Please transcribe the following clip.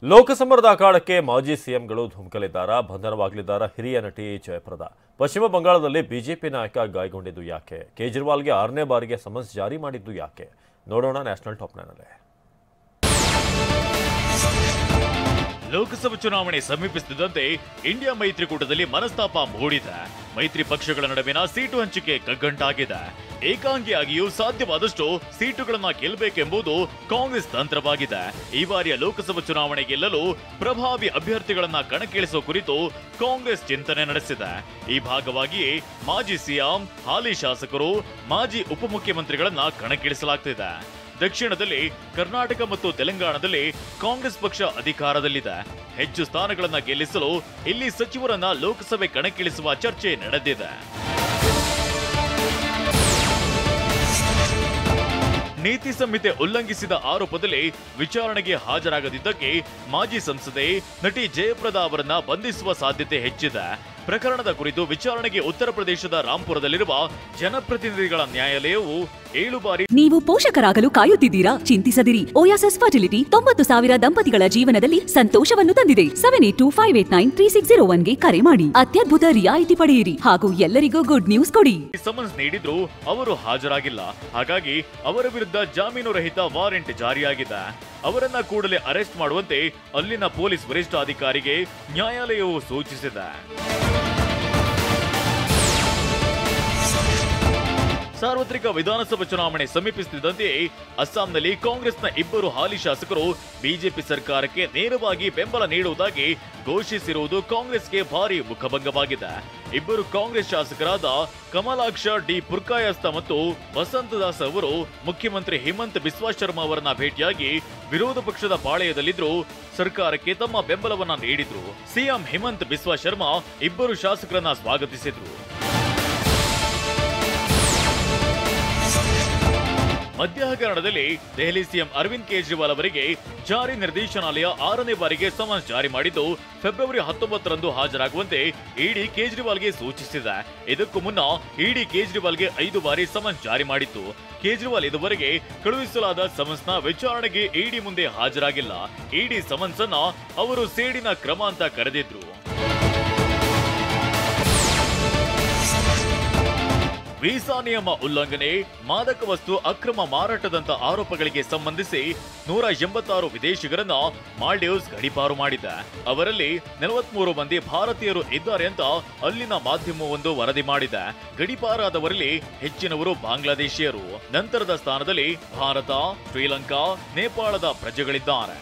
ಲೋಕಸಮರದ ಅಖಾಡಕ್ಕೆ ಮಾಜಿ ಸಿಎಂಗಳು ಧುಮುಕಲಿದ್ದಾರಾ? ಬಂಧನವಾಗಲಿದ್ದಾರಾ ಹಿರಿಯ ನಟಿ ಜಯಪ್ರದಾ? ಪಶ್ಚಿಮ ಬಂಗಾಳದಲ್ಲಿ ಬಿಜೆಪಿ ನಾಯಕ ಗಾಯಗೊಂಡಿದ್ದು ಯಾಕೆ? ಕೇಜ್ರಿವಾಲ್ಗೆ 6ನೇ ಬಾರಿಗೆ ಸಮನ್ಸ್ ಜಾರಿ ಮಾಡಿದ್ದು ಯಾಕೆ? ನೋಡೋಣ ನ್ಯಾಷನಲ್ ಟಾಪ್ 9ನಲ್ಲಿ. ಲೋಕಸಭಾ ಚುನಾವಣೆ ಸಮೀಪಿಸುತ್ತಿದ್ದಂತೆ ಇಂಡಿಯಾ ಮೈತ್ರಿಕೂಟದಲ್ಲಿ ಮನಸ್ತಾಪ ಮೂಡಿದೆ. ಮೈತ್ರಿ ಪಕ್ಷಗಳ ನಡುವಿನ ಸೀಟು ಹಂಚಿಕೆ ಕಗ್ಗಂಟಾಗಿದೆ. ಏಕಾಂಗಿಯಾಗಿಯೂ ಸಾಧ್ಯವಾದಷ್ಟು ಸೀಟುಗಳನ್ನ ಗೆಲ್ಲಬೇಕೆಂಬುದು ಕಾಂಗ್ರೆಸ್ ತಂತ್ರವಾಗಿದೆ. ಈ ಬಾರಿಯ ಲೋಕಸಭಾ ಚುನಾವಣೆ ಗೆಲ್ಲಲು ಪ್ರಭಾವಿ ಅಭ್ಯರ್ಥಿಗಳನ್ನ ಕಣಕ್ಕಿಳಿಸುವ ಕುರಿತು ಕಾಂಗ್ರೆಸ್ ಚಿಂತನೆ ನಡೆಸಿದೆ. ಈ ಭಾಗವಾಗಿಯೇ ಮಾಜಿ ಸಿಎಂ, ಹಾಲಿ ಶಾಸಕರು, ಮಾಜಿ ಉಪಮುಖ್ಯಮಂತ್ರಿಗಳನ್ನ ಕಣಕ್ಕಿಳಿಸಲಾಗ್ತಿದೆ. ದಕ್ಷಿಣದಲ್ಲಿ ಕರ್ನಾಟಕ ಮತ್ತು ತೆಲಂಗಾಣದಲ್ಲಿ ಕಾಂಗ್ರೆಸ್ ಪಕ್ಷ ಅಧಿಕಾರದಲ್ಲಿದೆ. ಹೆಚ್ಚು ಸ್ಥಾನಗಳನ್ನ ಗೆಲ್ಲಿಸಲು ಇಲ್ಲಿ ಸಚಿವರನ್ನ ಲೋಕಸಭೆ ಕಣಕ್ಕಿಳಿಸುವ ಚರ್ಚೆ ನಡೆದಿದೆ. ನೀತಿ ಸಂಹಿತೆ ಉಲ್ಲಂಘಿಸಿದ ಆರೋಪದಲ್ಲಿ ವಿಚಾರಣೆಗೆ ಹಾಜರಾಗದಿದ್ದಕ್ಕೆ ಮಾಜಿ ಸಂಸದೆ ನಟಿ ಜಯಪ್ರದಾ ಅವರನ್ನ ಬಂಧಿಸುವ ಸಾಧ್ಯತೆ ಹೆಚ್ಚಿದೆ. ಪ್ರಕರಣದ ಕುರಿತು ವಿಚಾರಣೆಗೆ ಉತ್ತರ ಪ್ರದೇಶದ ರಾಂಪುರದಲ್ಲಿರುವ ಜನಪ್ರತಿನಿಧಿಗಳ ನ್ಯಾಯಾಲಯವು 7 ಬಾರಿ. ನೀವು ಪೋಷಕರಾಗಲು ಕಾಯುತ್ತಿದ್ದೀರಾ? ಚಿಂತಿಸದಿರಿ. ಓಯಾಸಿಸ್ ಫರ್ಟಿಲಿಟಿ 90,000 ದಂಪತಿಗಳ ಜೀವನದಲ್ಲಿ ಸಂತೋಷವನ್ನು ತಂದಿದೆ. 7825893601ಗೆ ಕರೆ ಮಾಡಿ. ಅತ್ಯದ್ಭುತ ರಿಯಾಯಿತಿ ಪಡೆಯಿರಿ ಹಾಗೂ ಎಲ್ಲರಿಗೂ ಗುಡ್ ನ್ಯೂಸ್ ಕೊಡಿ. ಸಮನ್ಸ್ ನೀಡಿದ್ರು ಅವರು ಹಾಜರಾಗಿಲ್ಲ. ಹಾಗಾಗಿ ಅವರ ವಿರುದ್ಧ ಜಾಮೀನು ರಹಿತ ವಾರೆಂಟ್ ಜಾರಿಯಾಗಿದೆ. ಅವರನ್ನ ಕೂಡಲೇ ಅರೆಸ್ಟ್ ಮಾಡುವಂತೆ ಅಲ್ಲಿನ ಪೊಲೀಸ್ ವರಿಷ್ಠಾಧಿಕಾರಿಗೆ ನ್ಯಾಯಾಲಯವು ಸೂಚಿಸಿದೆ. ಸಾರ್ವತ್ರಿಕ ವಿಧಾನಸಭಾ ಚುನಾವಣೆ ಸಮೀಪಿಸುತ್ತಿದ್ದಂತೆಯೇ ಅಸ್ಸಾಂನಲ್ಲಿ ಕಾಂಗ್ರೆಸ್ನ 2 ಹಾಲಿ ಶಾಸಕರು ಬಿಜೆಪಿ ಸರ್ಕಾರಕ್ಕೆ ನೇರವಾಗಿ ಬೆಂಬಲ ನೀಡುವುದಾಗಿ ಘೋಷಿಸಿರುವುದು ಕಾಂಗ್ರೆಸ್ಗೆ ಭಾರಿ ಮುಖಭಂಗವಾಗಿದೆ. 2 ಕಾಂಗ್ರೆಸ್ ಶಾಸಕರಾದ ಕಮಲಾಕ್ಷ ಡಿ ಪುರ್ಕಾಯಸ್ತ ಮತ್ತು ವಸಂತದಾಸ್ ಅವರು ಮುಖ್ಯಮಂತ್ರಿ ಹಿಮಂತ್ ಬಿಸ್ವಾ ಶರ್ಮಾ ಅವರನ್ನ ಭೇಟಿಯಾಗಿ ವಿರೋಧ ಪಕ್ಷದ ಪಾಳೆಯದಲ್ಲಿದ್ದರೂ ಸರ್ಕಾರಕ್ಕೆ ತಮ್ಮ ಬೆಂಬಲವನ್ನ ನೀಡಿದ್ರು. ಸಿಎಂ ಹಿಮಂತ್ ಬಿಸ್ವಾ ಶರ್ಮಾ 2 ಶಾಸಕರನ್ನ ಸ್ವಾಗತಿಸಿದ್ರು. ಮಧ್ಯ ಹಗರಣದಲ್ಲಿ ದೆಹಲಿ ಸಿಎಂ ಅರವಿಂದ್ ಕೇಜ್ರಿವಾಲ್ ಅವರಿಗೆ ಜಾರಿ ನಿರ್ದೇಶನಾಲಯ 6ನೇ ಬಾರಿಗೆ ಸಮನ್ಸ್ ಜಾರಿ ಮಾಡಿದ್ದು ಫೆಬ್ರವರಿ 19ರಂದು ಹಾಜರಾಗುವಂತೆ ಇಡಿ ಕೇಜ್ರಿವಾಲ್ಗೆ ಸೂಚಿಸಿದೆ. ಇದಕ್ಕೂ ಮುನ್ನ ಇಡಿ ಕೇಜ್ರಿವಾಲ್ಗೆ 5 ಬಾರಿ ಸಮನ್ಸ್ ಜಾರಿ ಮಾಡಿತ್ತು. ಕೇಜ್ರಿವಾಲ್ ಇದುವರೆಗೆ ಕಳುಹಿಸಲಾದ ಸಮನ್ಸ್ನ ವಿಚಾರಣೆಗೆ ಇಡಿ ಮುಂದೆ ಹಾಜರಾಗಿಲ್ಲ. ಇಡಿ ಸಮನ್ಸ್ ಅನ್ನ ಅವರು ಸೇಡಿನ ಕ್ರಮ ಅಂತ ಕರೆದಿದ್ರು. ವೀಸಾ ನಿಯಮ ಉಲ್ಲಂಘನೆ, ಮಾದಕ ವಸ್ತು ಅಕ್ರಮ ಮಾರಾಟದಂತ ಆರೋಪಗಳಿಗೆ ಸಂಬಂಧಿಸಿ 186 ವಿದೇಶಿಗರನ್ನ ಮಾಲ್ಡೀವ್ಸ್ ಗಡೀಪಾರು ಮಾಡಿದೆ. ಅವರಲ್ಲಿ 43 ಮಂದಿ ಭಾರತೀಯರು ಇದ್ದಾರೆ ಅಂತ ಅಲ್ಲಿನ ಮಾಧ್ಯಮವೊಂದು ವರದಿ ಮಾಡಿದೆ. ಗಡೀಪಾರಾದವರಲ್ಲಿ ಹೆಚ್ಚಿನವರು ಬಾಂಗ್ಲಾದೇಶಿಯರು. ನಂತರದ ಸ್ಥಾನದಲ್ಲಿ ಭಾರತ, ಶ್ರೀಲಂಕಾ, ನೇಪಾಳದ ಪ್ರಜೆಗಳಿದ್ದಾರೆ.